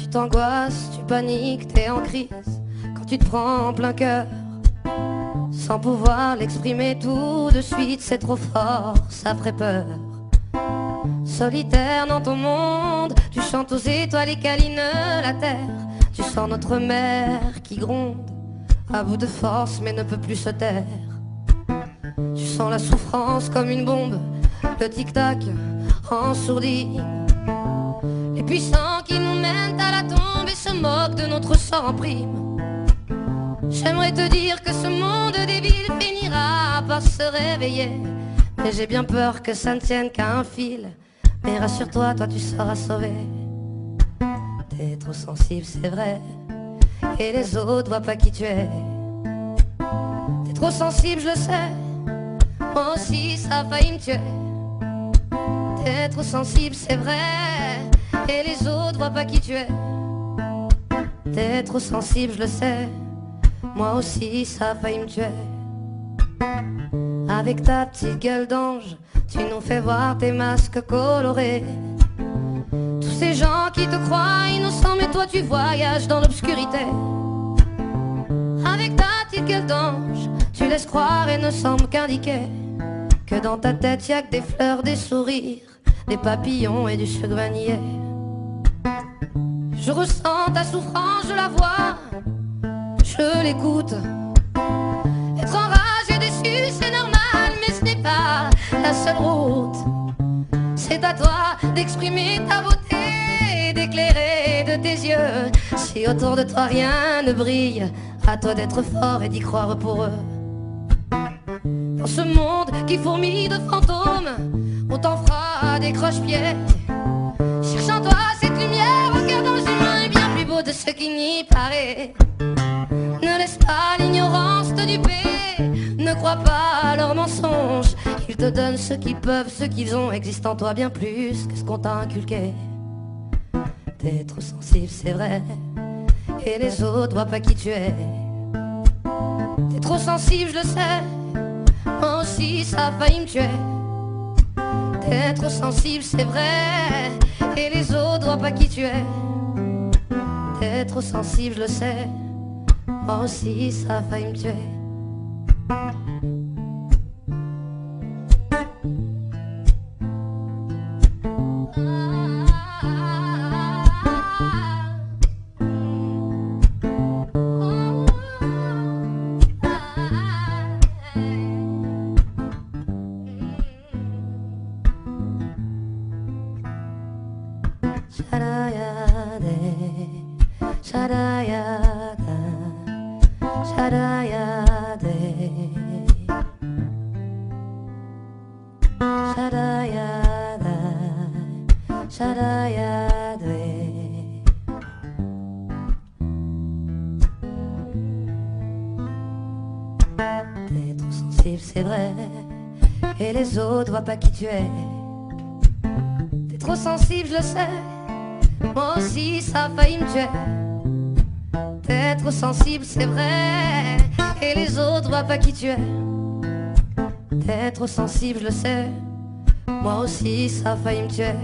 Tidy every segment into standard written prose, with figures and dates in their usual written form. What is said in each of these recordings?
Tu t'angoisses, tu paniques, t'es en crise quand tu te prends en plein cœur. Sans pouvoir l'exprimer tout de suite, c'est trop fort, ça ferait peur. Solitaire dans ton monde, tu chantes aux étoiles et câlines la terre. Tu sens notre mer qui gronde, à bout de force mais ne peut plus se taire. Tu sens la souffrance comme une bombe, le tic-tac en sourdine. Les puissants qui nous mènent à la tombe et se moquent de notre sort en prime. J'aimerais te dire que ce monde débile finira par se réveiller, mais j'ai bien peur que ça ne tienne qu'à un fil. Mais rassure-toi, toi tu seras sauvé. T'es trop sensible, c'est vrai, et les autres voient pas qui tu es. T'es trop sensible, je le sais, moi aussi ça a failli me tuer. T'es trop sensible, c'est vrai, et les autres voient pas qui tu es. T'es trop sensible, je le sais, moi aussi ça a failli me tuer. Avec ta petite gueule d'ange, tu nous fais voir tes masques colorés. Tous ces gens qui te croient innocents, mais toi tu voyages dans l'obscurité. Avec ta petite gueule d'ange, tu laisses croire et ne semble qu'indiquer que dans ta tête y'a que des fleurs, des sourires, des papillons et du sucre vanillé. Je ressens ta souffrance, je la vois, je l'écoute. Être enragé, déçu, c'est normal, mais ce n'est pas la seule route. C'est à toi d'exprimer ta beauté, d'éclairer de tes yeux. Si autour de toi rien ne brille, à toi d'être fort et d'y croire pour eux. Dans ce monde qui fourmille de fantômes, on t'en fera des croche-pieds. Cherche en toi cette lumière au cœur d'ange humain est bien plus beau de ce qu'il n'y paraît. Ne laisse pas l'ignorance te duper, ne crois pas à leurs mensonges. Ils te donnent ce qu'ils peuvent, ce qu'ils ont, existe en toi bien plus que ce qu'on t'a inculqué. T'es trop sensible, c'est vrai, et les autres voient pas qui tu es. T'es trop sensible, je le sais, moi aussi ça a failli me tuer. T'es trop sensible, c'est vrai, et les autres voient pas qui tu es. T'es trop sensible, je le sais, moi aussi ça a failli me tuer. T'es trop sensible, c'est vrai, et les autres voient pas qui tu es. T'es trop sensible, je le sais, moi aussi ça a failli me tuer. T'es trop sensible, c'est vrai, et les autres voient pas qui tu es. T'es trop sensible, je le sais, moi aussi ça a failli me tuer.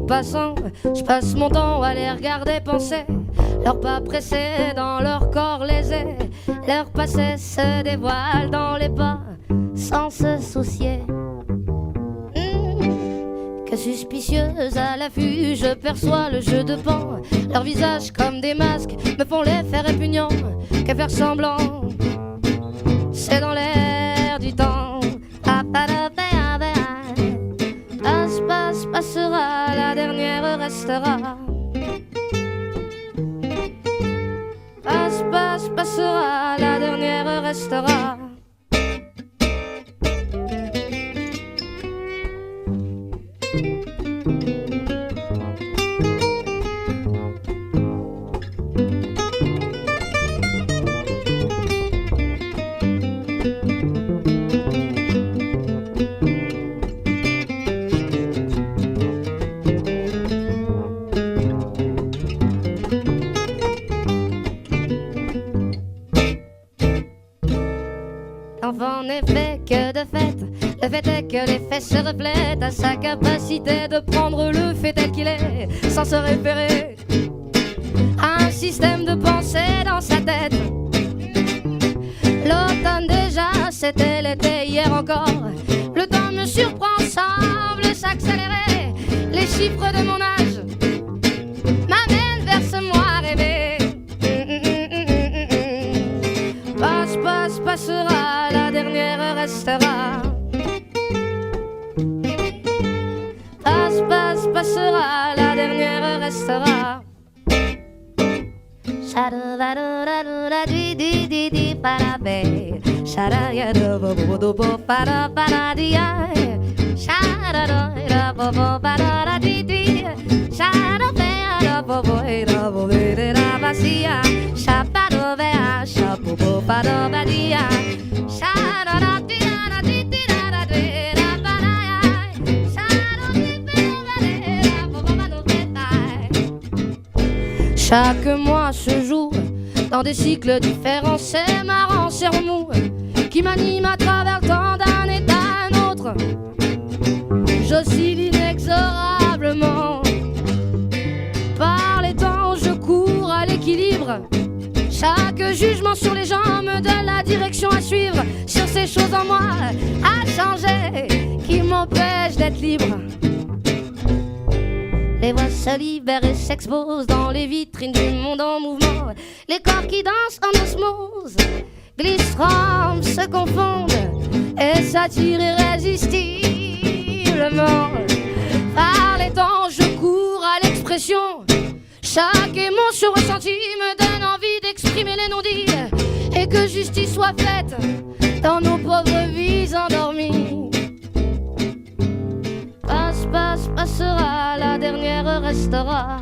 Passant, je passe mon temps à les regarder penser. Leurs pas pressés dans leur corps lésés, leur passé se dévoile dans les pas sans se soucier. Que suspicieuse à l'affût, je perçois le jeu de pan. Leurs visages comme des masques me font l'effet répugnant. Que faire semblant, c'est dans l'air du temps. restera. Passe, passe, passera, la dernière restera. L'enfant n'est fait que de fait. Le fait est que les faits se reflètent à sa capacité de prendre le fait tel qu'il est, sans se référer à un système de pensée dans sa tête. L'automne déjà, c'était l'été hier encore. Le temps me surprend, semble s'accélérer. Les chiffres de mon âge m'amènent vers ce moi rêvé. Passe, passe, passera, la dernière restera. Passe, passe, passera, la dernière restera. Chaque mois se joue dans des cycles différents, c'est marrant, c'est remous, qui m'anime à travers le temps d'un état à un autre. J'oscille inexorablement. Par les temps, je cours à l'équilibre. Chaque jugement sur les gens me donne la direction à suivre. Sur ces choses en moi à changer qui m'empêchent d'être libre. Les voix se libèrent et s'exposent dans les vitrines du monde en mouvement. Les corps qui dansent en osmose glissent, rampent, se confondent et s'attirent irrésistiblement. Par les temps, je cours à l'expression. Chaque émotion ressentie me donne envie d'exprimer les non-dits et que justice soit faite dans nos pauvres vies endormies. Passe, passe, passera, la dernière restera.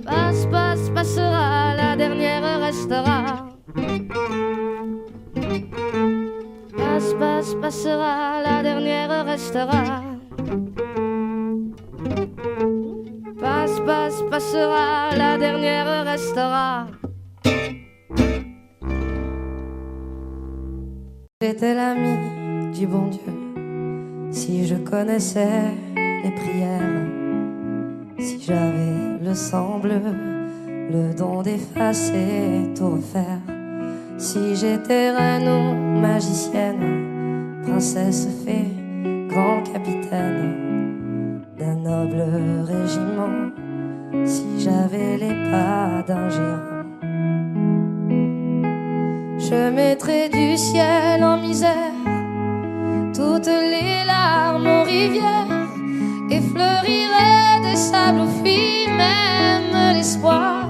Passe, passe, passera, la dernière restera. Passe, passe, passera, la dernière restera. Passe, passe, passera, la dernière restera. J'étais l'ami du bon Dieu, si je connaissais les prières, si j'avais le sang bleu, le don d'effacer, tout refaire, si j'étais reine ou magicienne, princesse fée, grand capitaine d'un noble régiment, si j'avais les pas d'un géant, je mettrais du ciel en misère toutes les larmes aux rivières et fleurirait des sables aux filles, même l'espoir.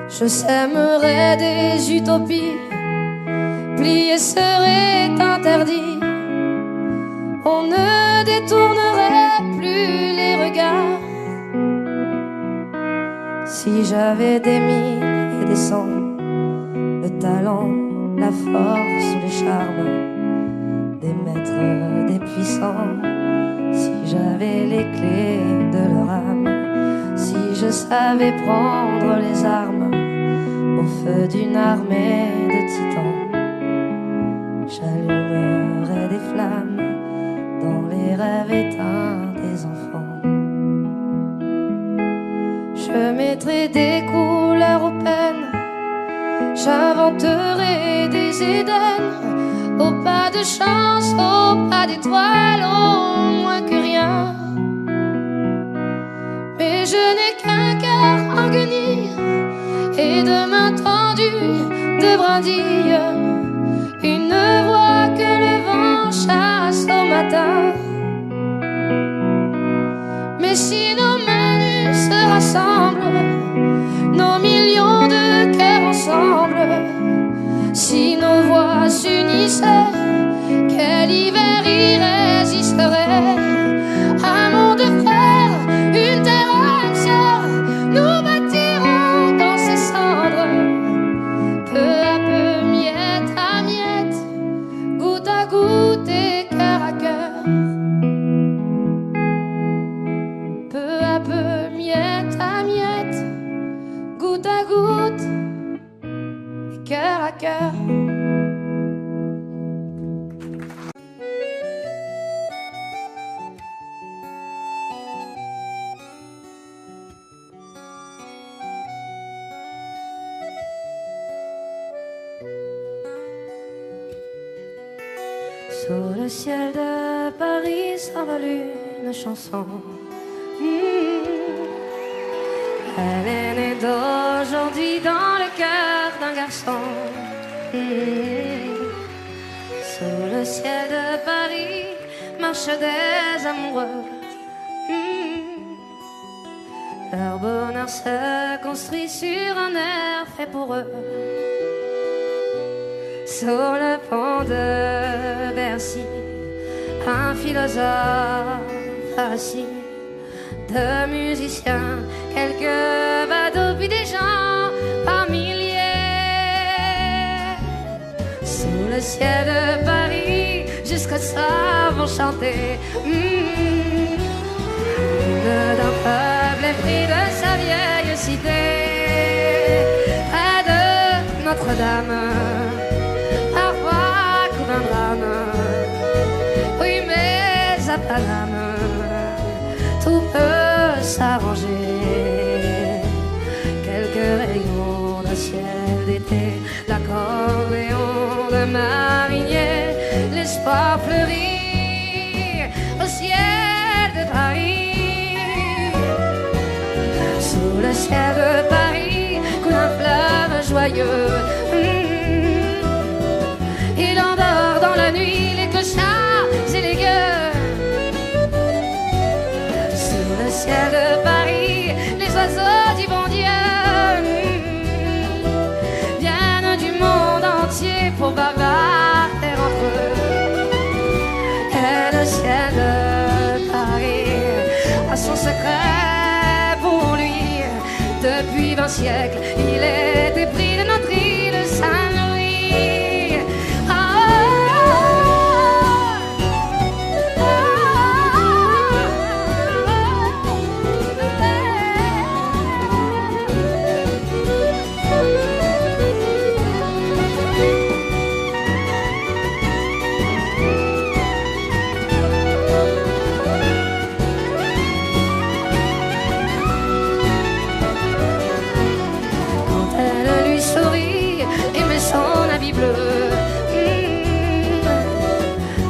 Je sèmerais des utopies, plier serait interdit. On ne détournerait plus les regards. Si j'avais des mille et des cents, le talent, la force, les charmes des maîtres, des puissants, si j'avais les clés de leur âme, si je savais prendre les armes au feu d'une armée de titans, j'allumerais des flammes dans les rêves éteints des enfants. Je mettrais des couleurs aux peines, j'inventerai des Éden, au pas de chance, au pas d'étoiles, au moins que rien. Mais je n'ai qu'un cœur en guenilles et de mains tendues, de brindilles, une voix que le vent chasse au matin. Mais si nos menus se rassemblent, nos millions de cœurs ensemble, si nos voix s'unissaient, quel hiver y résisterait? Un monde de frères, une terre entière, nous bâtirons dans ces cendres, peu à peu, miette à miette, goutte à goutte et cœur à cœur. Peu à peu, miette à miette, goutte à goutte et cœur à cœur. Sous le ciel de Paris s'envole une chanson. Elle est née d'aujourd'hui dans le cœur d'un garçon. Sous le ciel de Paris marchent des amoureux. Leur bonheur se construit sur un air fait pour eux. Sur le pont de Bercy, un philosophe assis, deux musiciens, quelques badauds, puis des gens par milliers. Sous le ciel de Paris, jusqu'au soir vont chanter l'hymne d'un peuple épris de sa vieille cité. Près de Notre-Dame, parfois couvre un drame. Oui, mais à Paname, tout peut s'arranger. Quelques rayons de ciel d'été, l'accordéon de marinier, l'espoir fleurit au ciel de Paris. Sous le ciel de Paris coule un fleuve joyeux. Il endort dans la nuit les clochards et les gueux. Sous le ciel de Paris, les oiseaux du bon Dieu viennent du monde entier pour bavarder entre eux. Et le ciel de Paris a son secret pour lui. Depuis 20 siècles, il est épris de notre île Saint-Louis.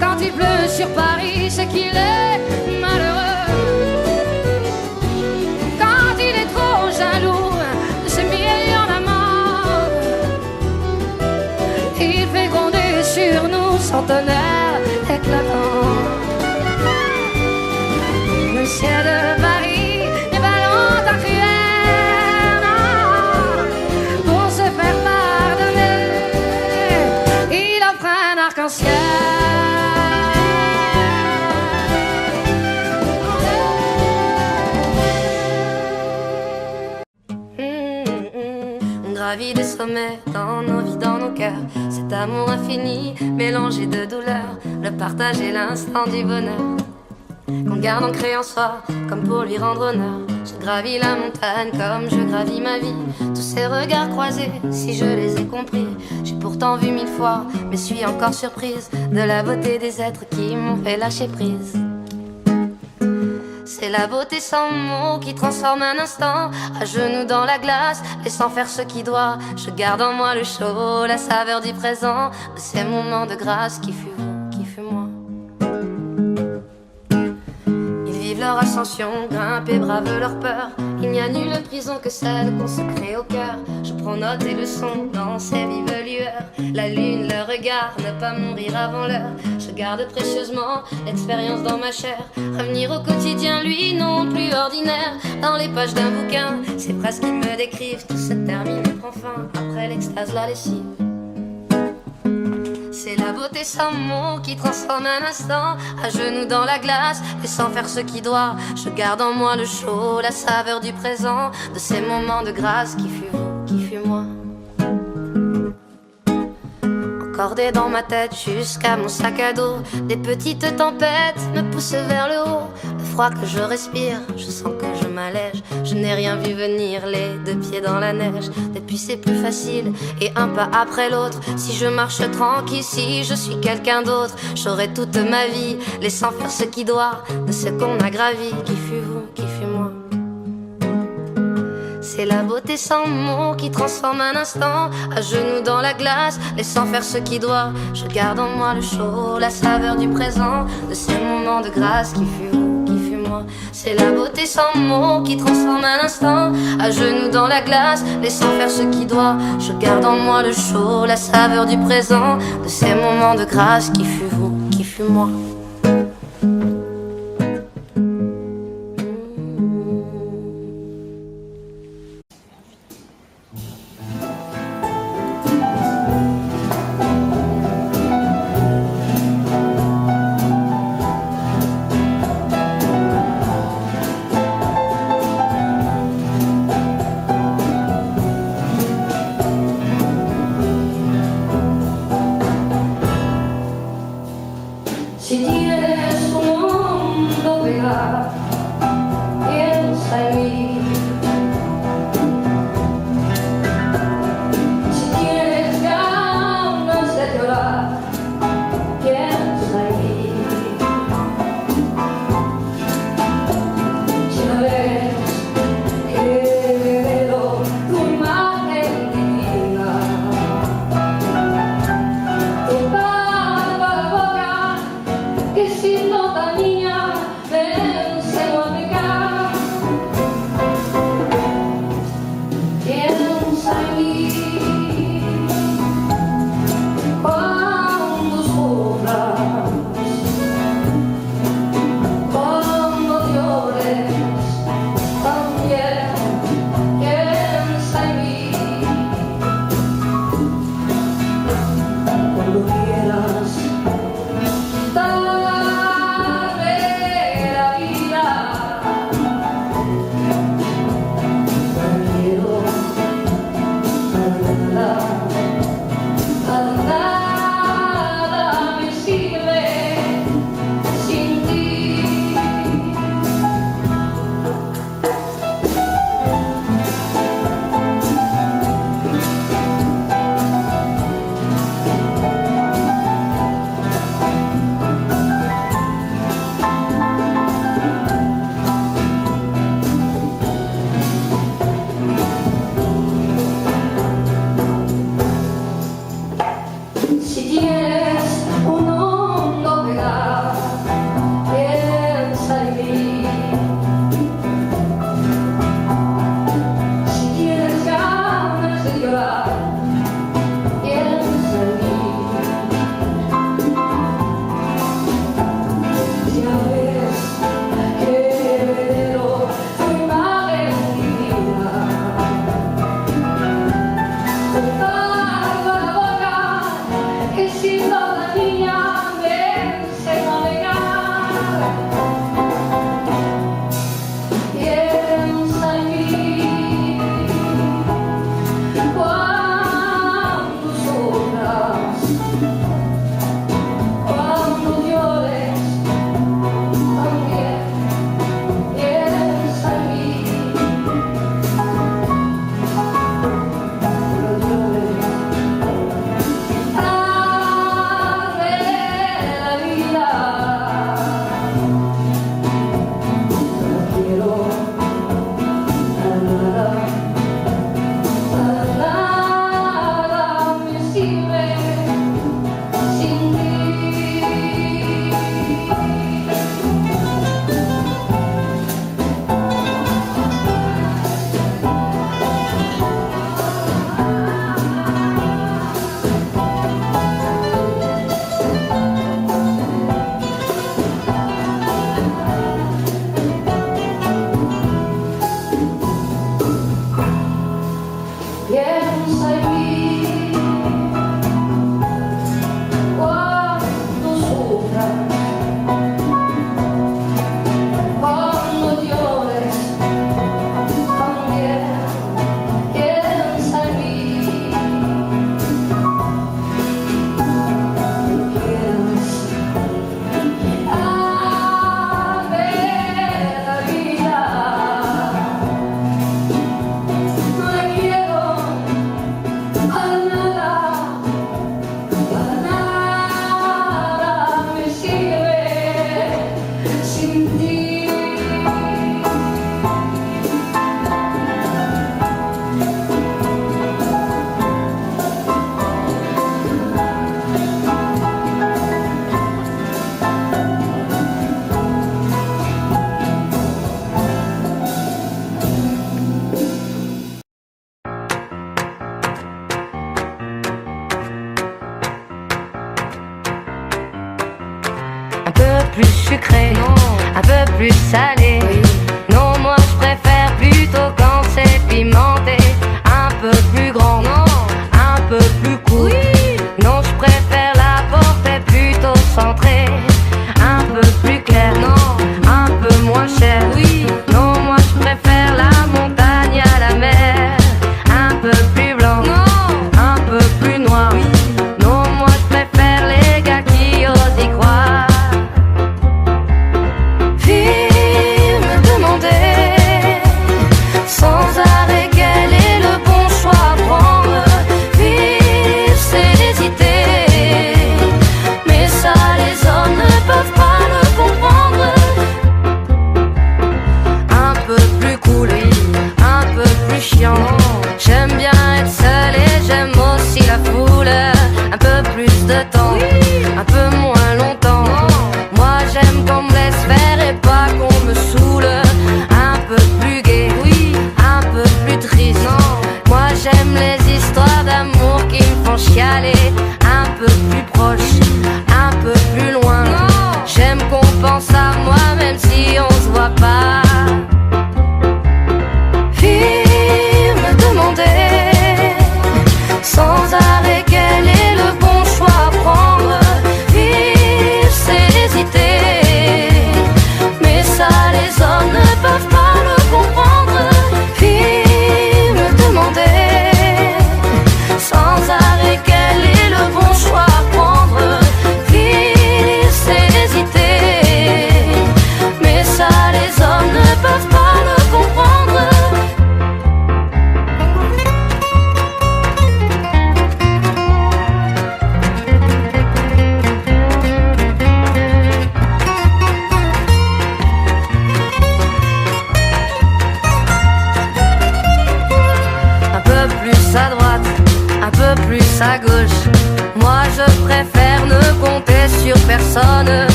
Quand il pleut sur Paris, c'est qu'il est malheureux. Quand il est trop jaloux de ses millions d'amants, il fait gronder sur nous son tonnerre éclatant. Le ciel de Paris n'est pas longtemps cruel, non, pour se faire pardonner. Il offre un arc-en-ciel. On gravit des sommets dans nos vies, dans nos cœurs. Cet amour infini, mélangé de douleur, le partage et l'instant du bonheur qu'on garde ancré en soi, comme pour lui rendre honneur. Je gravis la montagne comme je gravis ma vie. Tous ces regards croisés, si je les ai compris, j'ai pourtant vu 1000 fois, mais suis encore surprise de la beauté des êtres qui m'ont fait lâcher prise. C'est la beauté sans mots qui transforme un instant à genoux dans la glace, laissant faire ce qui doit. Je garde en moi le chaud, la saveur du présent, de ces moments de grâce qui fut vous, qui fut moi. Leur ascension, grimper, brave leur peur. Il n'y a nulle prison que celle qu'on se crée au cœur. Je prends note et leçon dans ces vives lueurs. La lune, le regard, ne pas mourir avant l'heure. Je garde précieusement l'expérience dans ma chair. Revenir au quotidien, lui non plus ordinaire. Dans les pages d'un bouquin, c'est presque qu'ils me décrivent. Tout se termine et prend fin, après l'extase, la lessive. C'est la beauté sans mots qui transforme un instant à genoux dans la glace, laissant faire ce qui doit. Je garde en moi le chaud, la saveur du présent, de ces moments de grâce qui fut vous, qui fut moi. Encordé dans ma tête jusqu'à mon sac à dos, des petites tempêtes me poussent vers le haut. Le froid que je respire, je sens que je m'allège. Je n'ai rien vu venir, les deux pieds dans la neige. Depuis c'est plus facile, et un pas après l'autre. Si je marche tranquille, si je suis quelqu'un d'autre, j'aurai toute ma vie, laissant faire ce qui doit, de ce qu'on a gravi. Qui fut vous, qui fut moi. C'est la beauté sans mots qui transforme un instant à genoux dans la glace, laissant faire ce qui doit. Je garde en moi le chaud, la saveur du présent, de ces moments de grâce qui fut vous, qui fut moi. C'est la beauté sans mots qui transforme un instant à genoux dans la glace, laissant faire ce qui doit. Je garde en moi le chaud, la saveur du présent, de ces moments de grâce qui fut vous, qui fut moi. Si tienes un mundo pegar, piensa en mí. Si tienes ganas de llorar, piensa en mí. Si no ves que veo tu imagen divina, tu que siendo tan niña me enseñó a pecar.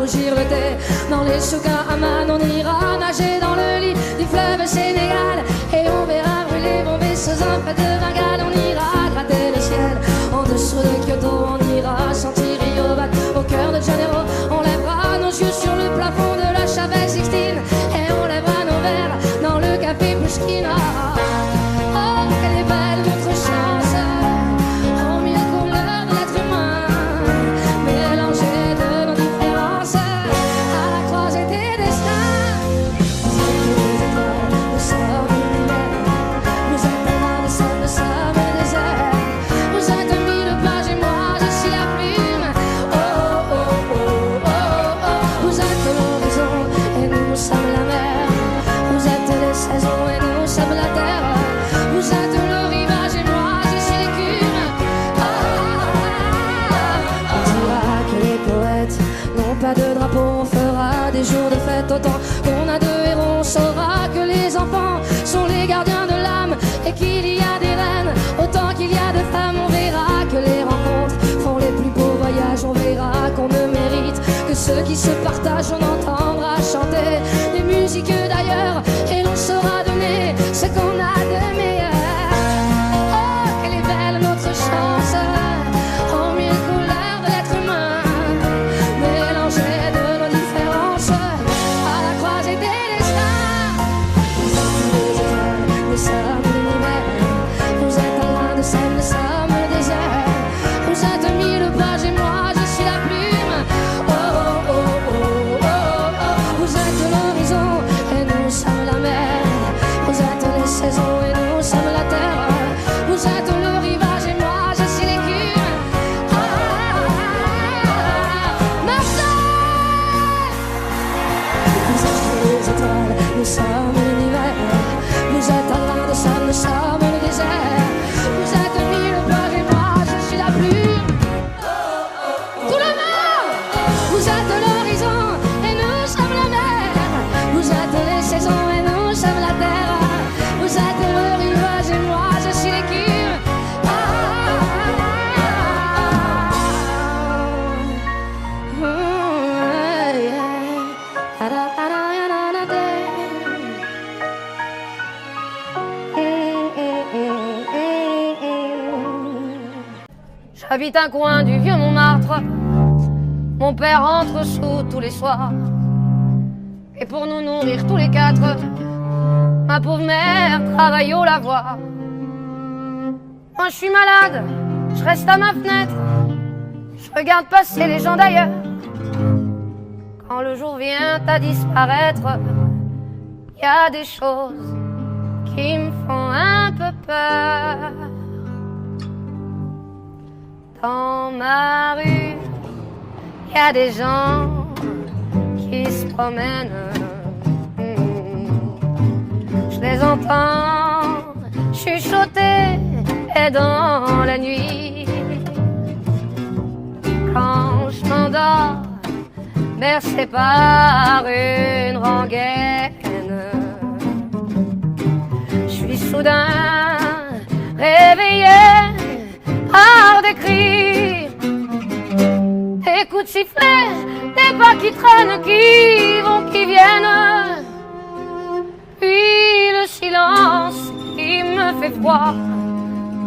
rougir le thé. Dans les souks à Amman, on ira nager dans le lit du fleuve Sénégal. Et on verra brûler bomber sous un feu de Bengale. On ira gratter le ciel en dessous de Kyoto. On ira sentir Rio battre au cœur de Janeiro. On lèvera nos yeux sur le plafond de la chapelle Sixtine. Et on lèvera nos verres dans le café Pushkin. Oh, quelle est belle notre chance, aux mille couleurs de l'être humain, mélangées de nos différences, à la croisée des destins. Vous êtes les étoiles, nous sommes l'univers. Vous êtes la main de sol, nous sommes le désert. Vous êtes mille pages et moi je suis la plume. Oh, oh, oh, oh, oh, oh. Vous êtes l'horizon et nous sommes la mer. Vous êtes les saisons et nous sommes la terre. Vous êtes le rivage et moi je suis l'écume. On dira que les poètes n'ont pas de drapeau. On fera des jours de fête autant qu'on a de héros. On saura que les enfants sont les gardiens de l'âme et qu'il y a des reines autant qu'il y a de femmes. On verra que les rencontres font les plus beaux voyages. On verra qu'on ne mérite que ceux qui se partagent. On entendra chanter des musiques d'ailleurs et l'on saura donner ce qu'on a de meilleur. Oh, quelle est belle notre chance, aux mille couleurs de l'être humain, mélangées de nos différences, à la croisée des destins. Vous êtes les étoiles, nous sommes l'univers. Vous êtes un grain de sel, nous sommes le désert. Vous êtes mille pages et moi je suis la plume. Oh, oh, oh, oh, oh, oh. Vous êtes l'horizon et nous sommes la mer. Vous êtes les saisons et nous sommes la terre. Vous êtes le rivage et moi je suis l'écume. Marseille! Vous êtes les étoiles, nous sommes l'univers. Vous êtes un grain de sable, nous sommes le désert. Vous êtes mille pages et moi je suis la plume. Tout le monde! Vous êtes l'horizon et nous sommes la mer. Vous êtes les saisons et nous sommes la terre. Vous êtes le rivage et moi je suis l'écume. J'habite un coin du vieux Montmartre. Mon père entre sous tous les soirs. Et pour nous nourrir tous les quatre, ma pauvre mère travaille au lavoir. Moi je suis malade, je reste à ma fenêtre. Je regarde passer les gens d'ailleurs. Quand le jour vient à disparaître, y a des choses qui me font un peu peur. Dans ma rue, y a des gens qui se promènent. Je les entends chuchoter et dans la nuit. Quand je m'endors, bercé par une rengaine, je suis soudain réveillé par des cris, des coups de sifflet, des pas qui traînent, qui vont, qui viennent, puis le silence qui me fait froid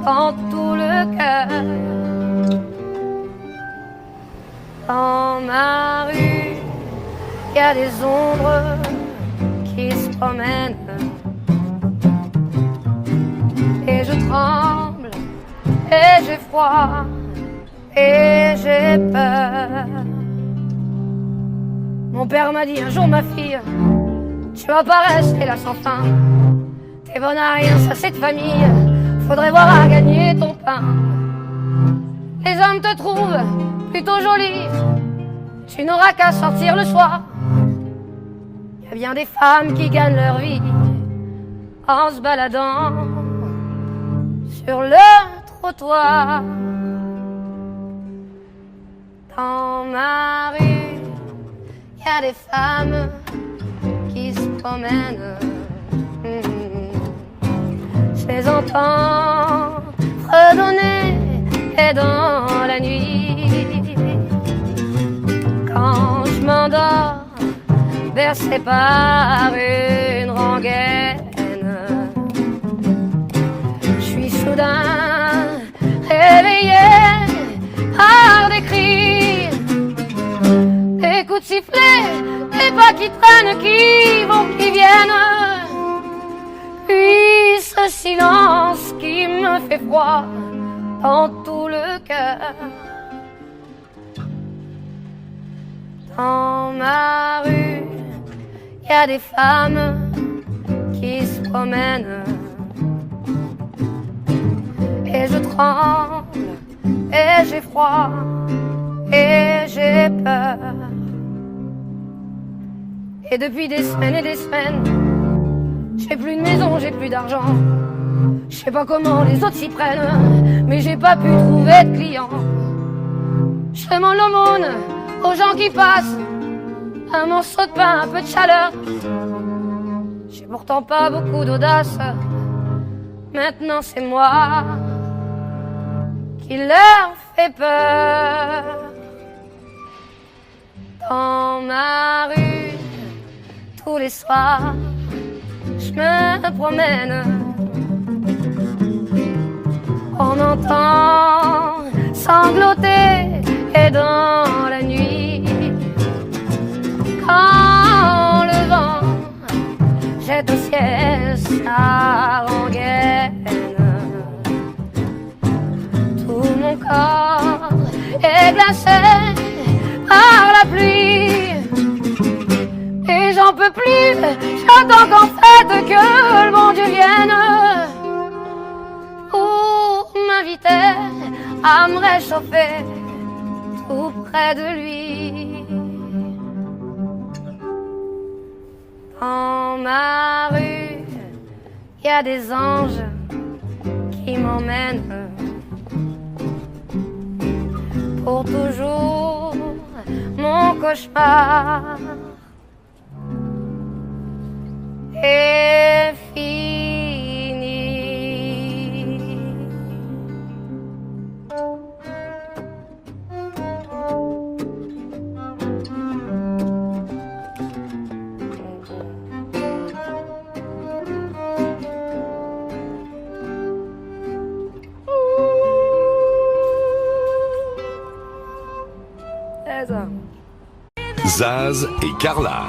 dans tout le cœur. Dans ma rue, y a des ombres qui se promènent et je tremble et j'ai froid et j'ai peur. Mon père m'a dit un jour, ma fille, tu vas pas rester là sans fin. T'es bonne à rien, ça c'est de famille, faudrait voir à gagner ton pain. Les hommes te trouvent plutôt jolie, tu n'auras qu'à sortir le soir. Y a bien des femmes qui gagnent leur vie en se baladant sur le trottoir. Dans ma rue, y a des femmes qui se promènent. Je les entends redonner et dans la nuit. Quand je m'endors, traversé par une rengaine. Je suis soudain réveillé par des cris, des coups de sifflet, des pas qui traînent, qui vont, qui viennent. Puis ce silence qui me fait froid dans tout le cœur. Dans ma rue, y a des femmes qui se promènent. Et je tremble, et j'ai froid, et j'ai peur. Et depuis des semaines, j'ai plus de maison, j'ai plus d'argent. Je sais pas comment les autres s'y prennent, mais j'ai pas pu trouver de clients. Je demande l'aumône aux gens qui passent, un morceau de pain, un peu de chaleur. J'ai pourtant pas beaucoup d'audace. Maintenant c'est moi qui leur fait peur. Dans ma rue, tous les soirs, je me promène. On entend sangloter et dans la nuit, quand le vent jette au ciel sa rengaine, tout mon corps est glacé par la pluie et j'en peux plus. J'attends qu'en fait que le bon Dieu vienne pour m'inviter à me réchauffer tout près de lui. Dans ma rue, y a des anges qui m'emmènent pour toujours. Mon cauchemar est fini. Zaz et Carla.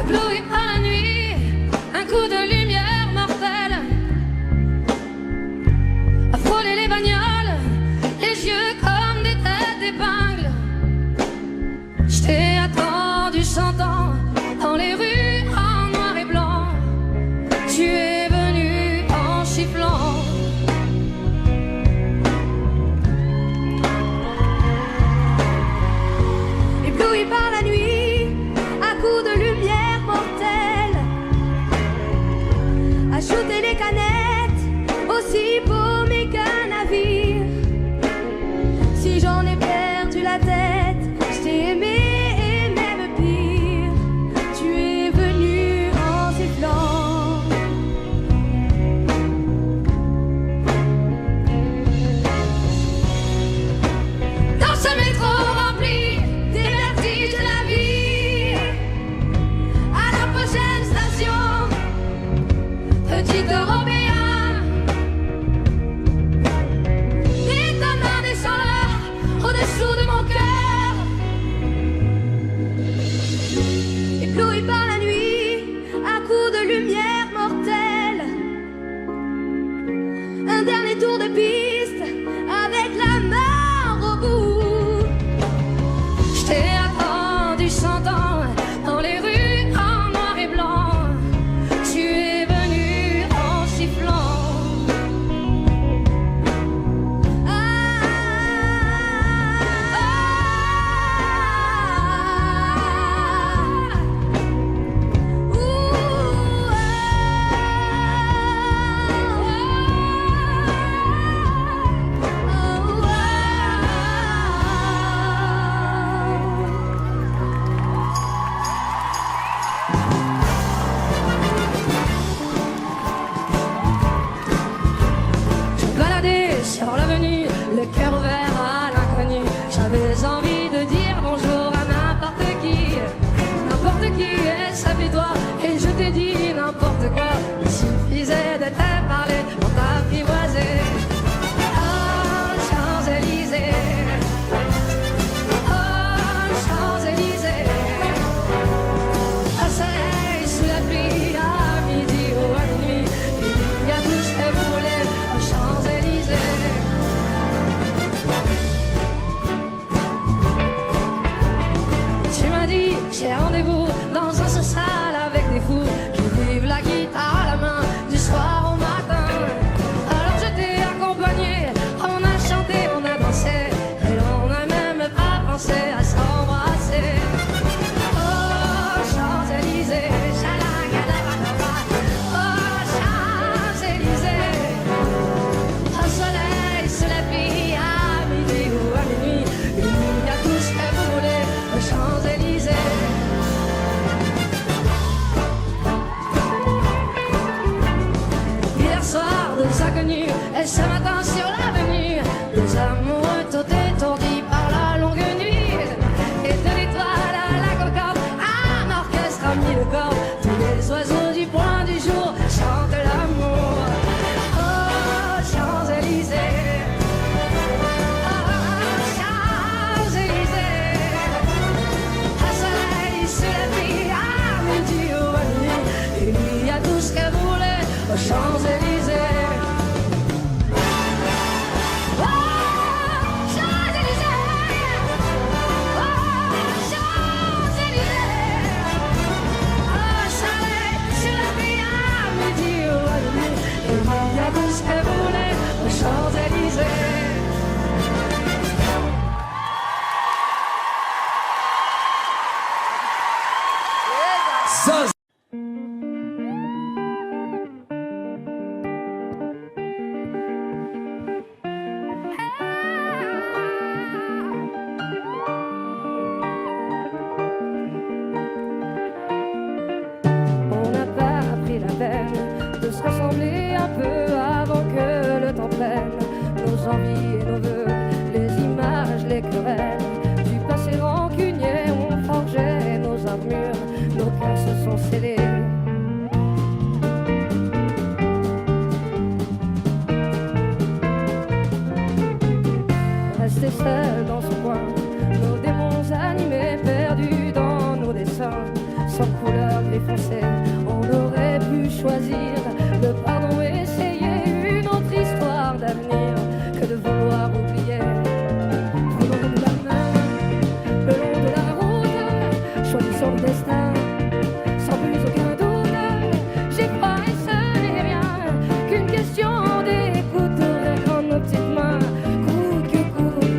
Ébloui par la nuit, un coup de lumière mortelle a frôlé les bagnoles, les yeux comme des têtes d'épingle. Je t'ai attendu 100 ans dans les rues en noir et blanc. Tu es venu en sifflant. Ébloui par la nuit, à coups de lumière mortelle, à shooter les canettes, aussi paumé qu'un navire. Si j'en ai perdu la tête, je t'ai aimé et même pire. Tu es venu en sifflant. Dans ce métro rempli des vertiges de la vie, à la prochaine station, petit Européen, détonnant des chaleurs au-dessous de mon cœur. Ébloui par la nuit, à coups de lumière mortelle, un dernier tour de piste avec la mort au bout. Je t'ai attendu 100 ans dans les rues en noir et blanc. Tu es venu en sifflant. inconnus. Et ce matin sur l'avenue, les amoureux tout étourdis par la longue nuit. Et de l'étoile à la concorde, un orchestre a mis le corps. Tous les oiseaux du point du jour chantent l'amour. Oh, Champs-Élysées. Aux Champs-Élysées. Oh, Champs-Élysées. Oh, Champs-Élysées. Oh, soleil sur la vie à midi ou à nuit. Et il y a tout ce qu'elle voulait aux Champs-Élysées. De se rassembler un peu avant que le temps prenne nos envies et nos vœux, les images, les querelles du passé rancunier ont forgé nos armures, nos cœurs se sont scellés. Rester seul dans son coin, nos démons animés, perdus dans nos dessins, sans couleur gris foncé, on aurait pu choisir le pardon, essayer une autre histoire d'avenir que de vouloir oublier. Prenons la main le long de la route, choisissons le destin sans plus aucun doute. J'ai pas et ce n'est rien qu'une question d'écoute, quand nos petites mains coûte que coûte.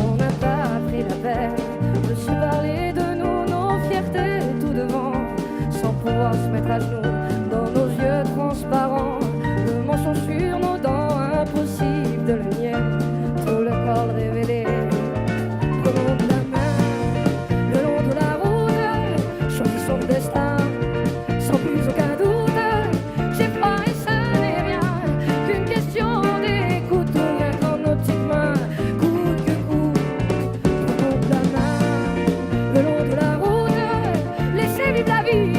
On n'a pas pris la peine de se parler de nous, nos fiertés tout devant, sans pouvoir se mettre à genoux dans nos yeux transparents, le mensonge sur nos dents, impossible de le nier, tout le corps révélé. Prenons de la main le long de la route, choisissons le destin sans plus aucun doute. J'ai froid et ce n'est rien qu'une question d'écoute, rien quand nos petites mains coûte que coûte. Prenons de la main le long de la route, laissez vivre la vie,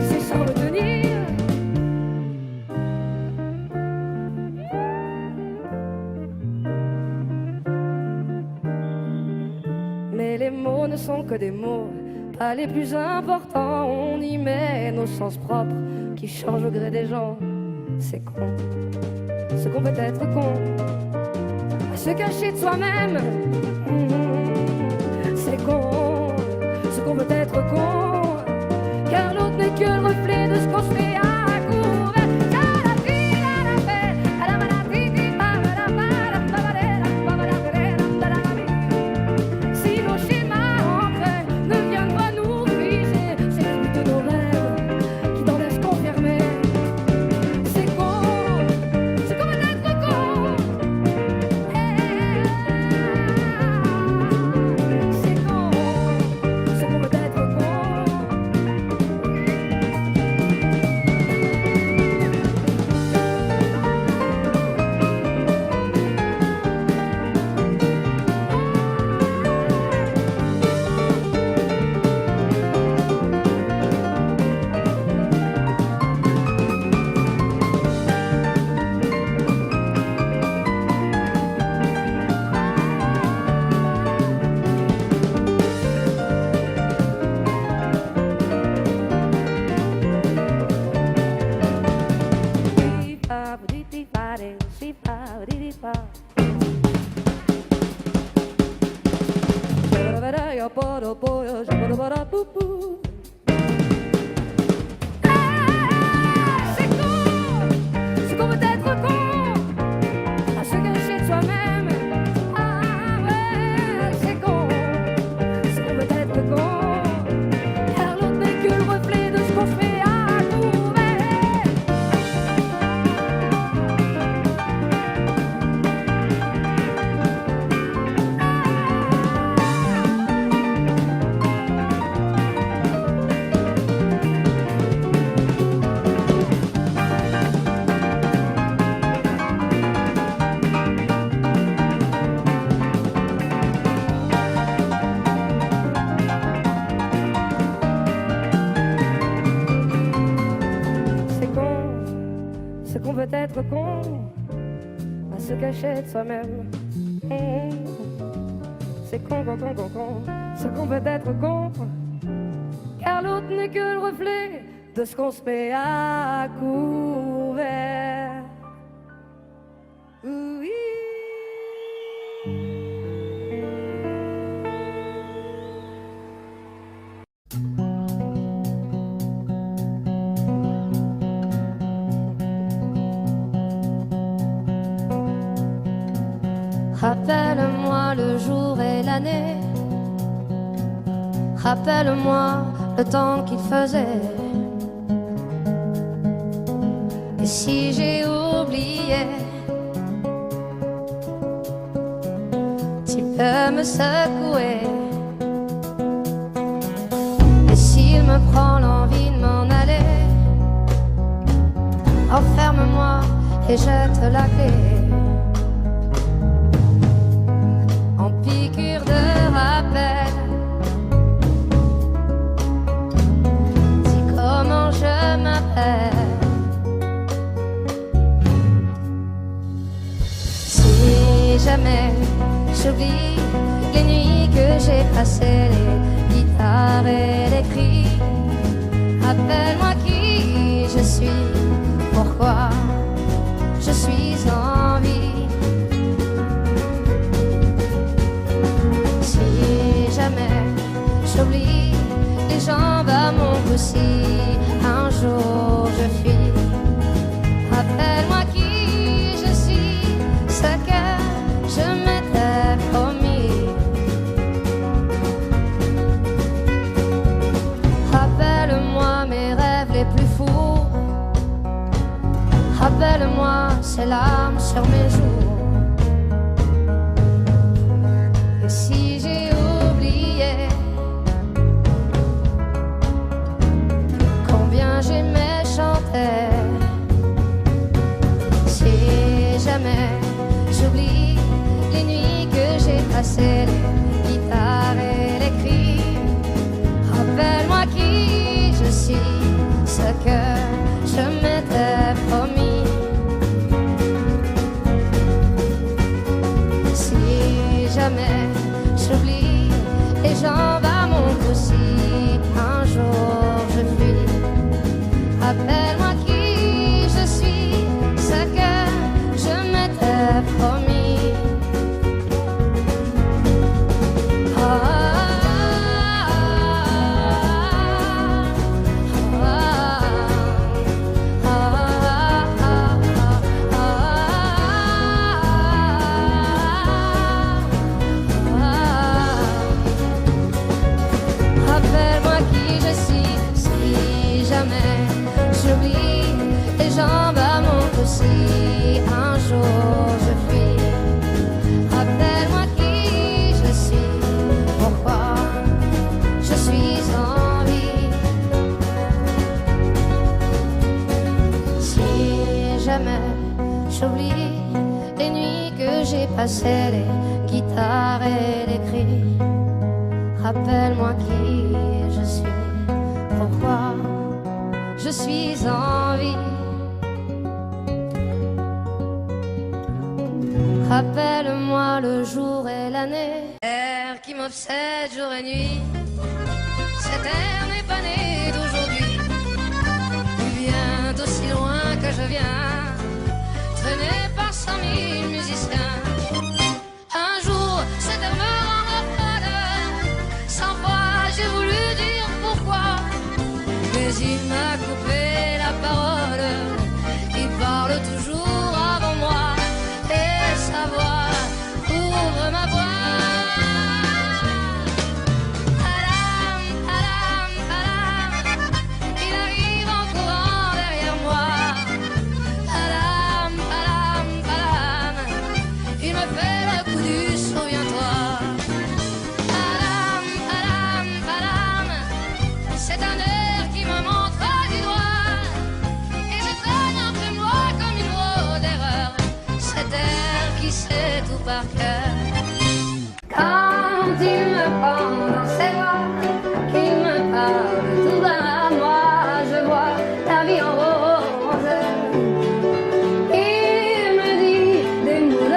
c'est sans retenir. Mais les mots ne sont que des mots, pas les plus importants. On y met nos sens propres qui changent au gré des gens. C'est con, ce qu'on peut être con, à se cacher de soi-même. C'est con, ce qu'on peut être con, car l'autre n'est que le reflet de ce qu'on se fait à couvert. Si nos schémas ancrés ne viennent pas nous briser, c'est le but de nos rêves qui t'en laissent confirmer. C'est con, ce qu'on peut être con. C'est con, ce qu'on peut être con. C'est con, ce qu'on peut être con, à se cacher de soi-même. Ah ouais, c'est con, ce qu'on peut être con, car l'autre n'est que le reflet de ce qu'on se fait à couvert. se cacher de soi-même. C'est con, ce qu'on peut être con, car l'autre n'est que le reflet de ce qu'on se met à couvert. Oui. Rappelle-moi le jour et l'année, rappelle-moi le temps qu'il faisait. Et si j'ai oublié, tu peux me secouer. Et s'il me prend l'envie de m'en aller, enferme-moi et jette la clé. En piqûre de rappel, dis comment je m'appelle. Si jamais j'oublie les nuits que j'ai passées, les guitares et les cris, rappelle-moi qui je suis, pourquoi je suis en vie. Si jamais j'oublie les jambes à mon cou, si un jour je fuis, rappelle-moi qui je suis, ce que je m'étais promis. Rappelle-moi mes rêves les plus fous, rappelle-moi ces larmes sur mes joues. Et si j'ai oublié combien j'aimais chanter, si jamais j'oublie les nuits que j'ai passées, les guitares et les cris, rappelle-moi qui je suis, ce que je m'étais promis. Si jamais j'oublie les jambes à mon cou, si un jour je fuis, rappelle-moi qui je suis, ce que je m'étais promis. Rappelle-moi qui je suis, si jamais j'oublie les jambes à mon cou, si un jour je fuis, rappelle-moi qui je suis, pourquoi je suis en vie. Si jamais j'oublie les nuits que j'ai passées, les guitares et les cris, rappelle-moi qui je suis, pourquoi je suis en vie. Rappelle-moi le jour et l'année, air qui m'obsède jour et nuit. Cet air n'est pas né d'aujourd'hui, il vient d'aussi loin que je viens, traîné par 100 000 musiciens. Un jour, cet air me rend folle, 100 fois j'ai voulu dire pourquoi, mais il m'a coupé la parole. Il parle toujours avant moi, et sa voix ouvre ma voix. Alam, alam, alam, il arrive en courant derrière moi. Alam, alam, alam, il me fait le coup du souviens-toi. Alam, alam, alam, c'est un air qui me montre du doigt, et je traîne après moi comme une roue d'erreur, cet air qui sait tout par cœur. Quand il me prend dans ses bras, qu'il me parle tout bas à moi, je vois la vie en rose. Il me dit des mots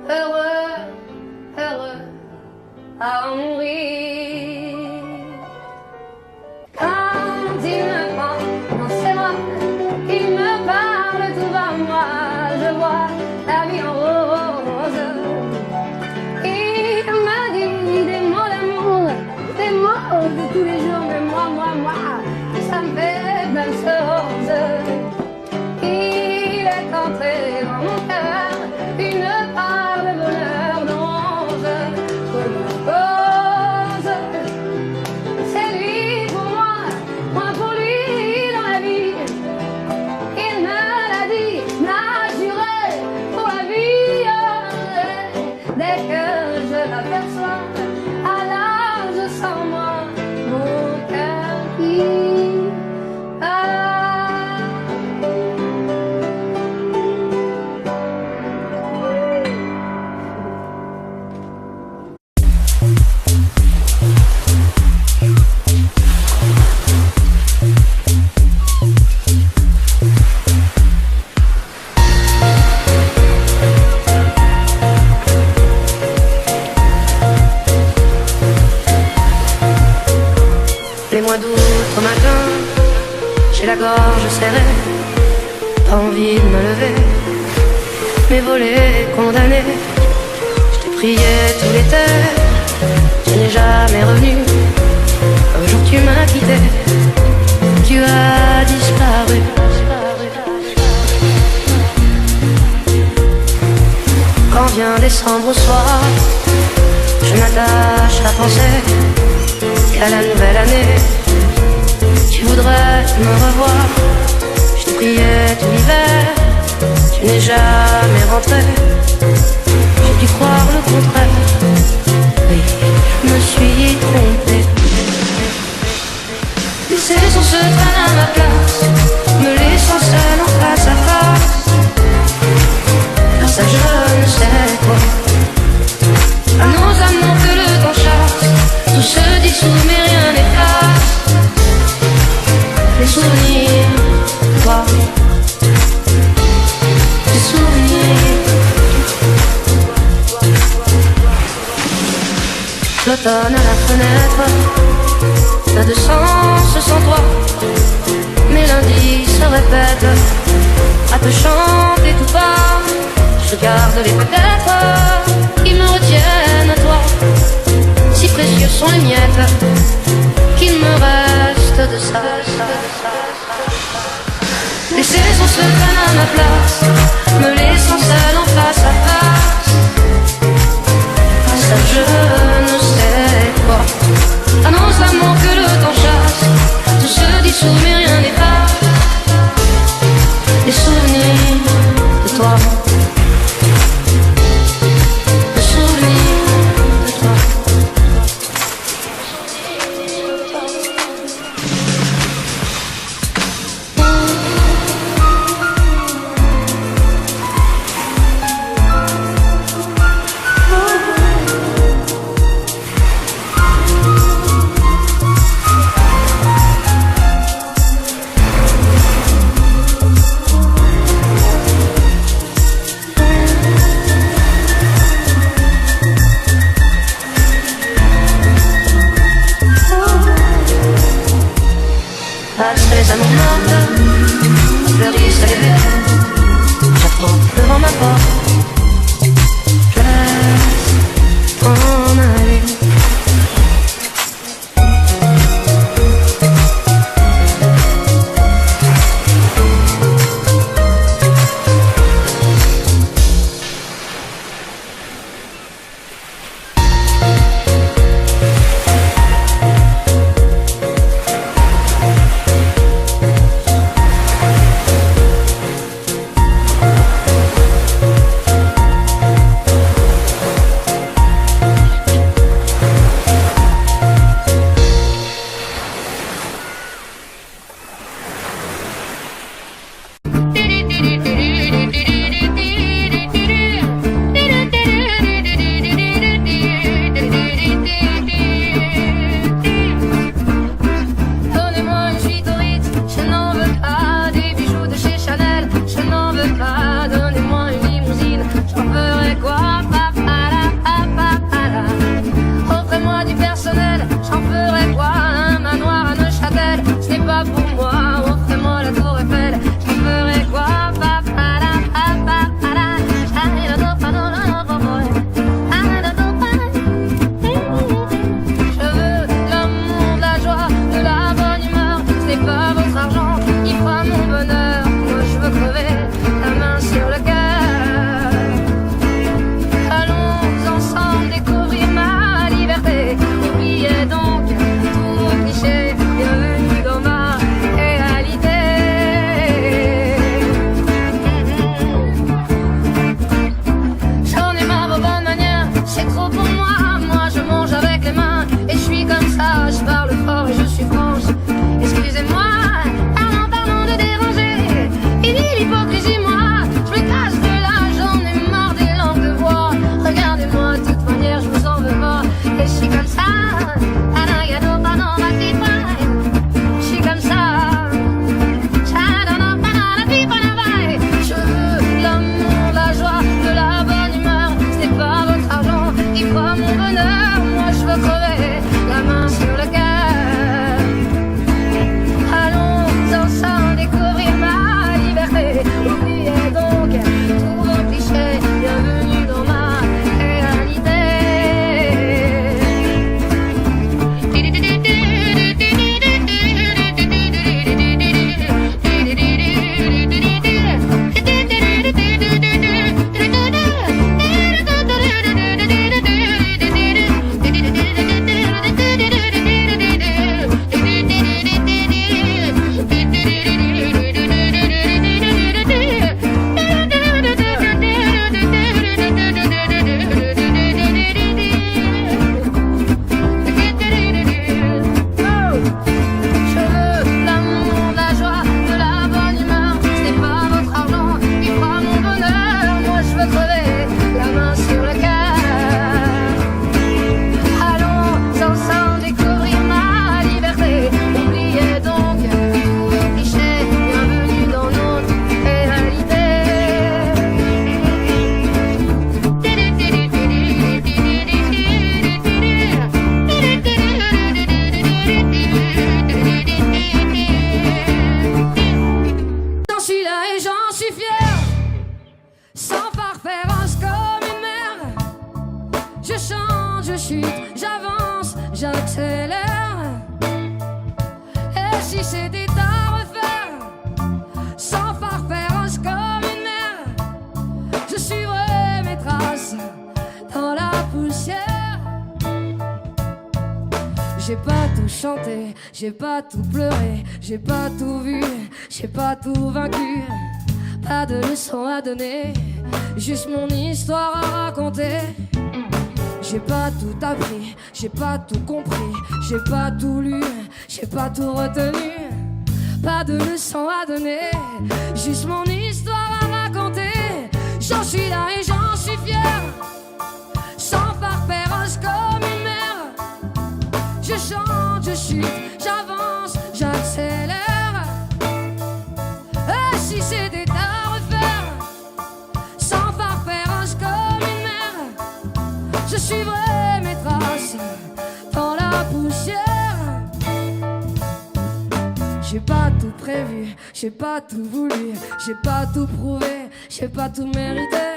heureux, heureux à en mourir. Quand il me prend dans ses bras, il me parle tout bas, moi je vois la vie en rose. Il me dit des mots d'amour, des mots de tous les jours, mais moi, ça me fait même chose. Il est entré dans mon cœur une part de bonheur dont je connais la cause. C'est lui pour moi pour lui dans la vie. Il me l'a dit, m'a juré pour la vie. Dès que je l'aperçois, alors je sens moi mon cœur qui bat. Les mois d'août au matin, j'ai la gorge serrée, pas envie de me lever, mes volets condamnés. Je t'ai prié tout l'été, tu n'es jamais revenu. Un jour tu m'as quitté, tu as disparu. Quand vient décembre au soir, je m'attache à penser qu'à la nouvelle année, tu voudrais me revoir. Je te priais tout l'hiver, tu n'es jamais rentré. J'ai dû croire le contraire, oui, je me suis trompé. Laisser son se traîne à ma place, me laissant seul en face à face. Grâce à je ne sais quoi, à nos amours que le temps chasse. Tout se dissout mais rien n'efface les souvenirs de toi. Les souvenirs. L'automne à la fenêtre n'a de sens sans toi. Mes lundis se répètent à te chanter tout bas. Je garde les peut-être qui me retiennent à toi. Si précieux sont les miettes qu'il me reste de ça. Laisser son secret à ma place, me laissant seul en face à face. Ça je ne sais quoi, à nos amants que le temps chasse. Tout se dissout mais rien n'efface les souvenirs de toi. Les souvenirs de toi. chute, j'avance, j'accélère. Et si c'était à refaire, sans farfère comme une mer, je suivrai mes traces dans la poussière. J'ai pas tout chanté, j'ai pas tout pleuré, j'ai pas tout vu, j'ai pas tout vaincu. Pas de leçons à donner, juste mon histoire à raconter. J'ai pas tout appris, j'ai pas tout compris, j'ai pas tout lu, j'ai pas tout retenu. Pas de leçons à donner, juste mon histoire à raconter. J'en suis là et j'en suis fier, sans farfère comme une mer. Je chante, je chute, j'avance, j'accélère. Et si c'était à refaire, sans farfère comme une mer, je suivrai mes traces dans la poussière. J'ai pas tout prévu, j'ai pas tout voulu, j'ai pas tout prouvé, j'ai pas tout mérité.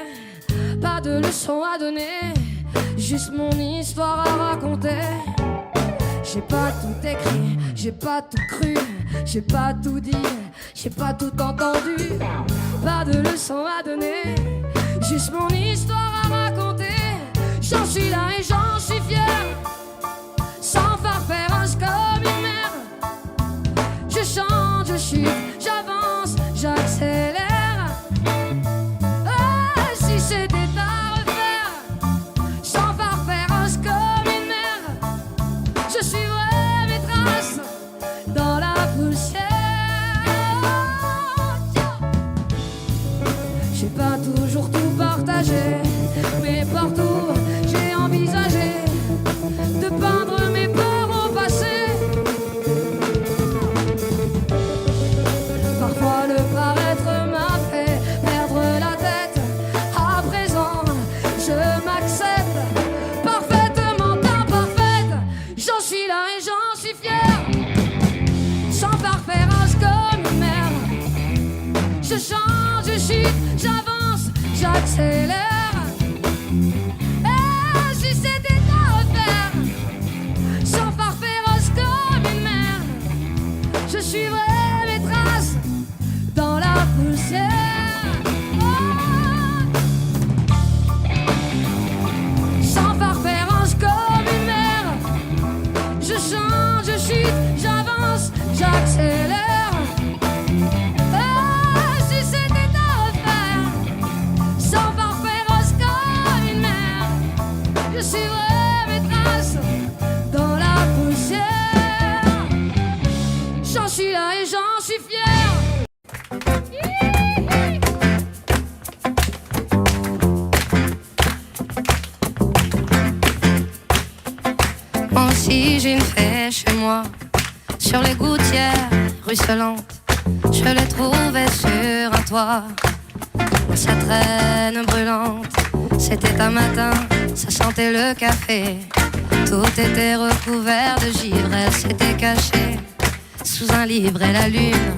Pas de leçons à donner, juste mon histoire à raconter. J'ai pas tout écrit, j'ai pas tout cru, j'ai pas tout dit, j'ai pas tout entendu. Pas de leçons à donner, juste mon histoire à raconter. J'en suis là et j'en suis fier, sans farfère comme une mer. Je chante, je chute, j'avance, j'accélère. Ah, si c'était à refaire, sans farfère comme une mer, je suivrai mes traces dans la poussière. J'ai pas toujours tout partagé, mais partout j'ai envisagé de peindre mes peurs au passé. Parfois le paraître m'a fait perdre la tête. À présent je m'accepte parfaitement imparfaite. J'en suis là et j'en suis fier, sans farfère comme une mer. Je chante, je chute, j'avance, j'accélère. Et si c'était à refaire, sans farfère comme une mer, je suivrai mes traces dans la poussière. Oh, sans farfère comme une mer, je chante, je chute, j'avance, j'accélère. Et si c'était à refaire, sans farfère comme une mer, je suivrai mes traces dans la poussière. J'en suis là et j'en suis fier. Moi aussi j'ai une fée chez moi, sur les gouttières ruisselantes. Je l'ai trouvée sur un toit, sa traîne brûlante. C'était un matin, ça sentait le café. Tout était recouvert de givre, elle s'était cachée sous un livre et la lune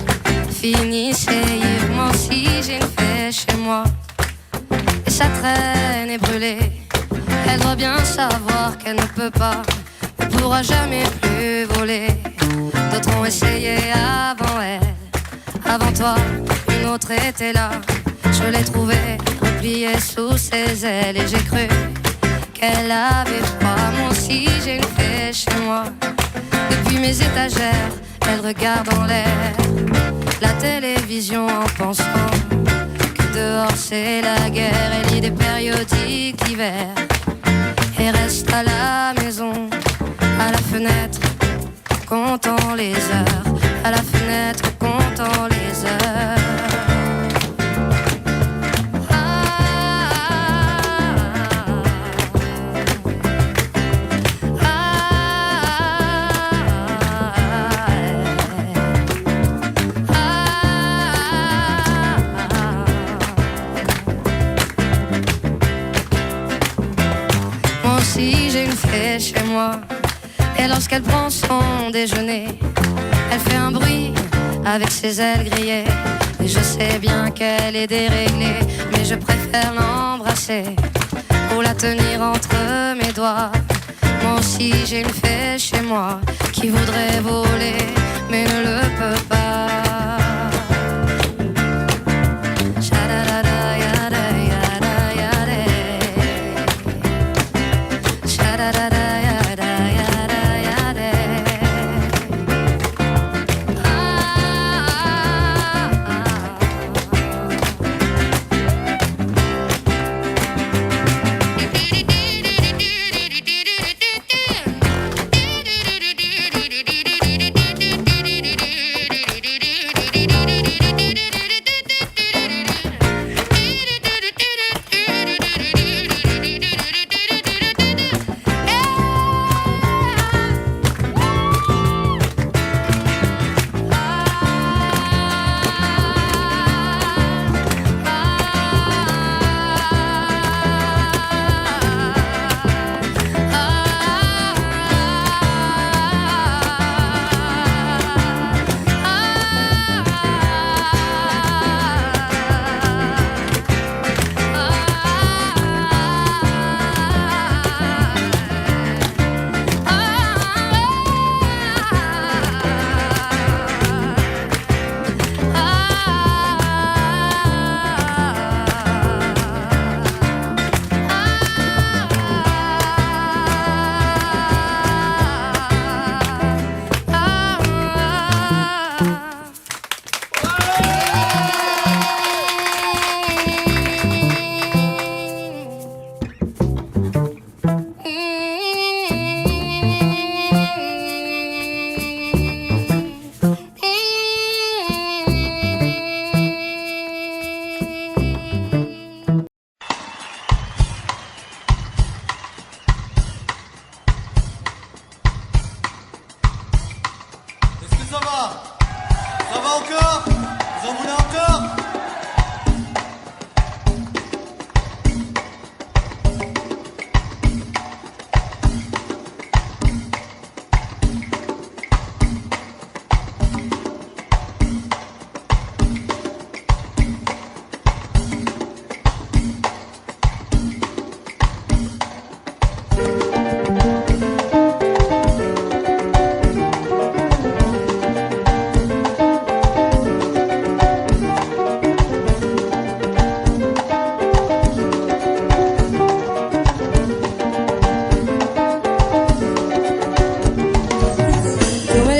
finissait ivre. Moi aussi j'ai une fée chez moi, et sa traîne est brûlée. Elle doit bien savoir qu'elle ne peut pas, ne pourra jamais plus voler. D'autres ont essayé avant elle, avant toi, une autre était là. Je l'ai trouvée repliée sous ses ailes et j'ai cru qu'elle avait froid. Moi aussi j'ai une fée chez moi, depuis mes étagères, elle regarde en l'air la télévision en pensant que dehors c'est la guerre. Elle lit des périodiques d'hiver et reste à la maison, à la fenêtre, comptant les heures, à la fenêtre, comptant les heures. J'ai une fée chez moi, et lorsqu'elle prend son déjeuner, elle fait un bruit avec ses ailes grillées. Et je sais bien qu'elle est déréglée, mais je préfère l'embrasser pour la tenir entre mes doigts. moi aussi j'ai une fée chez moi qui voudrait voler mais ne le peut pas. Ça va encore? Vous en voulez encore?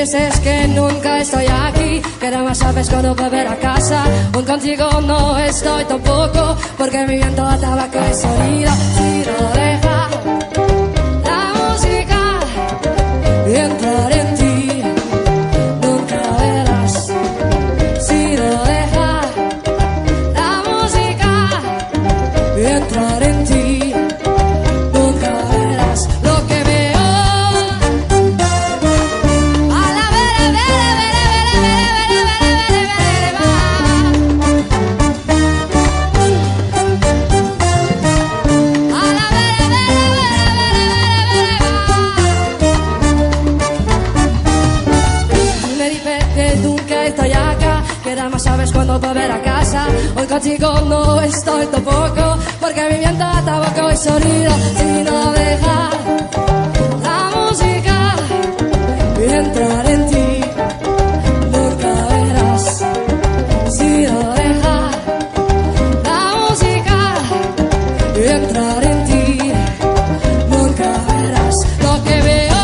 Dices que nunca estoy aquí, que nada más sabes cuando volver a casa. Aún contigo no estoy tampoco, porque mi viento a tabaco y sonido. Si no deja la música y entrar en ti, nunca verás. Si no deja la música y entrar en ti, nunca verás lo que veo. Sabes cuándo volver a casa. Hoy contigo no estoy tampoco, porque mi viento a tabaco y sonido. Si no deja la música y entrar en ti, nunca verás. Si no deja la música y entrar en ti, nunca verás lo que veo.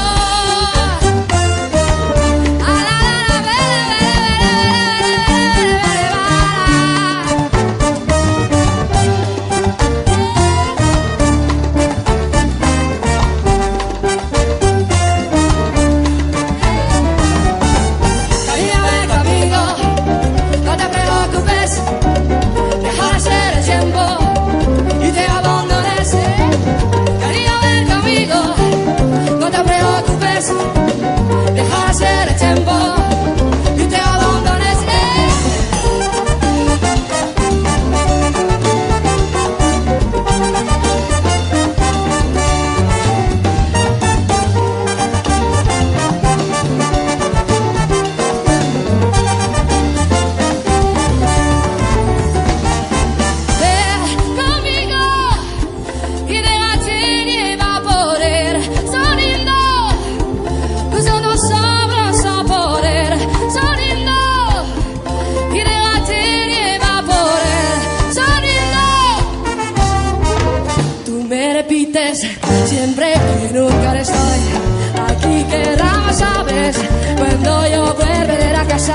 repites siempre que nunca estoy aquí. ¿Qué rama sabes cuando yo volveré a casa?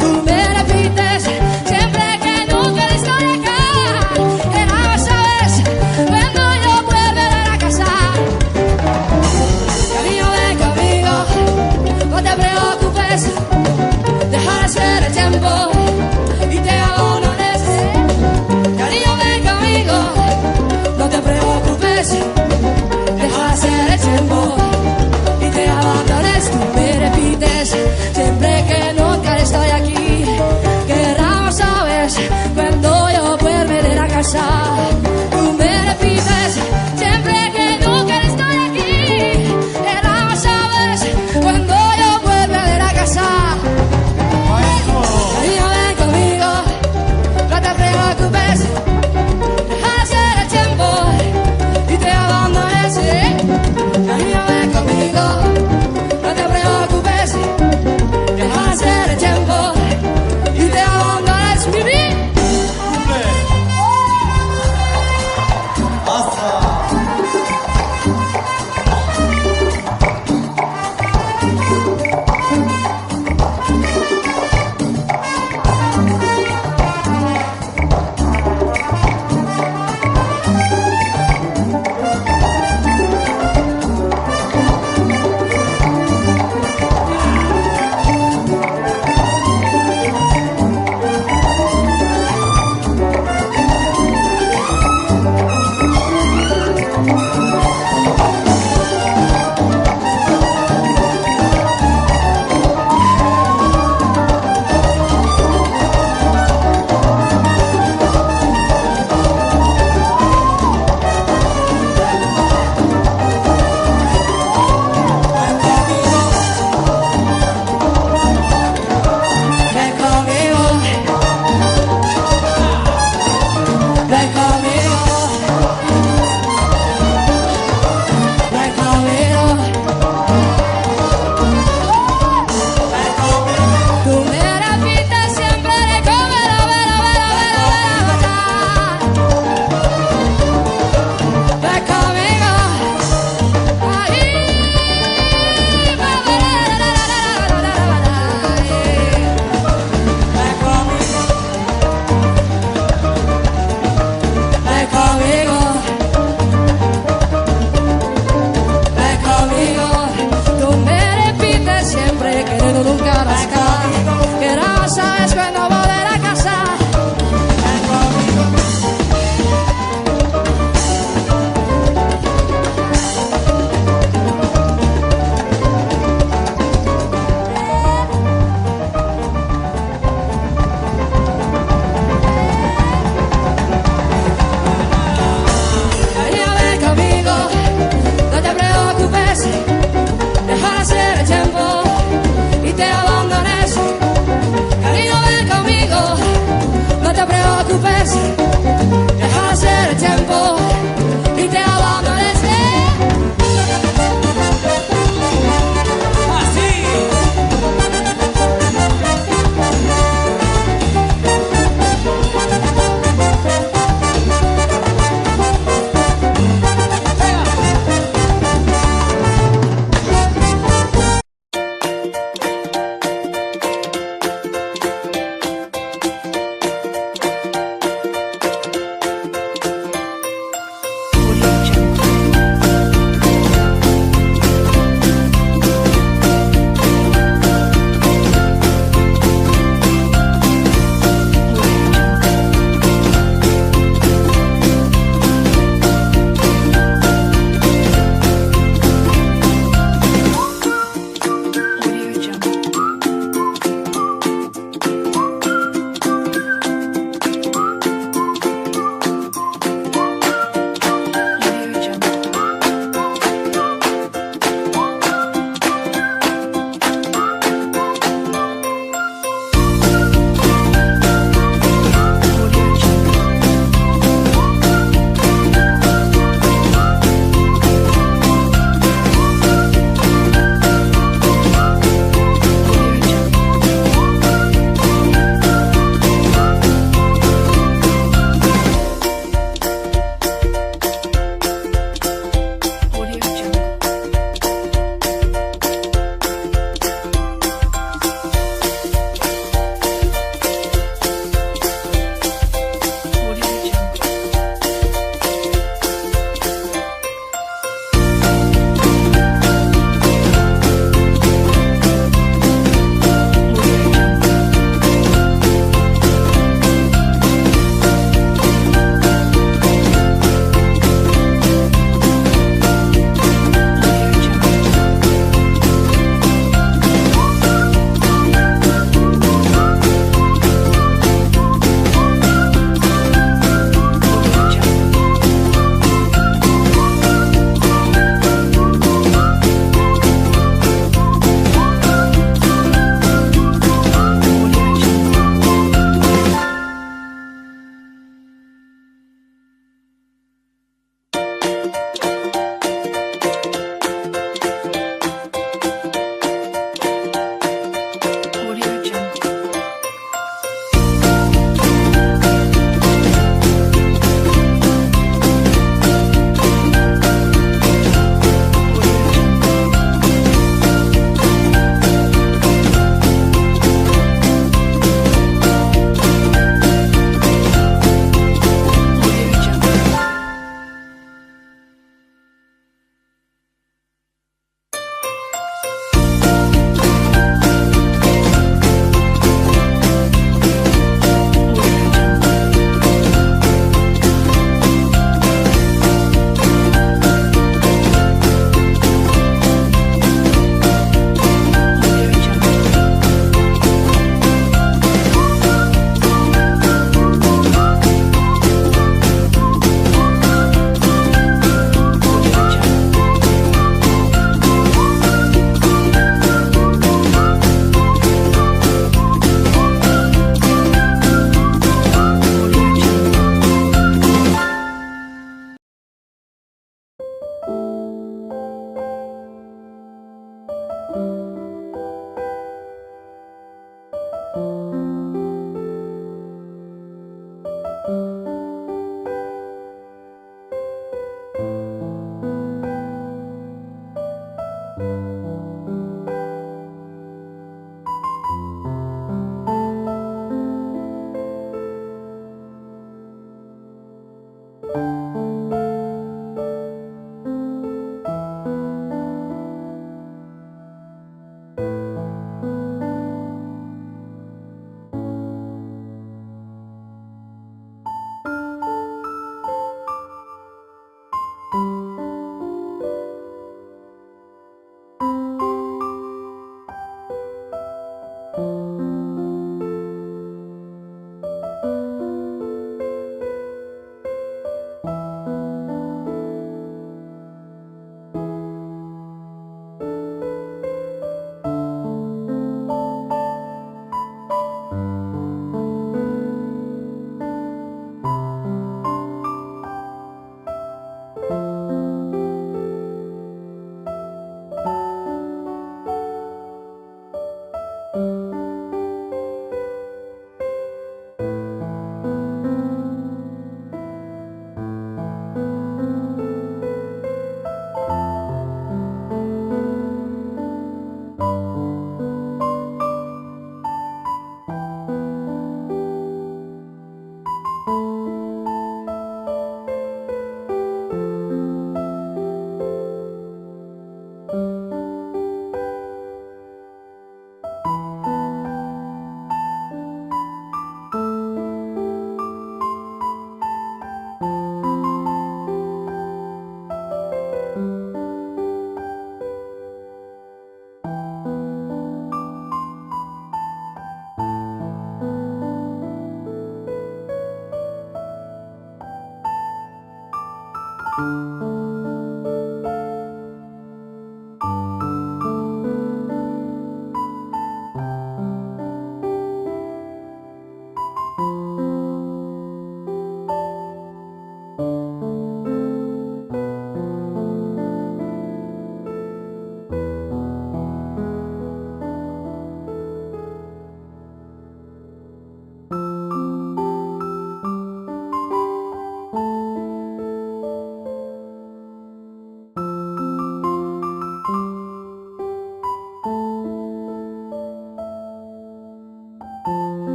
Tú me repites siempre que nunca estoy acá. ¿Qué rama sabes cuando yo volveré a casa? Cariño, ven conmigo, no te preocupes, dejar hacer el tiempo y te abandones. Cariño, ven conmigo, no te preocupes, deja hacer el tiempo y te abandones. Tú me repites siempre que nunca estoy aquí. ¿Qué rama sabes cuando yo vuelva a casa?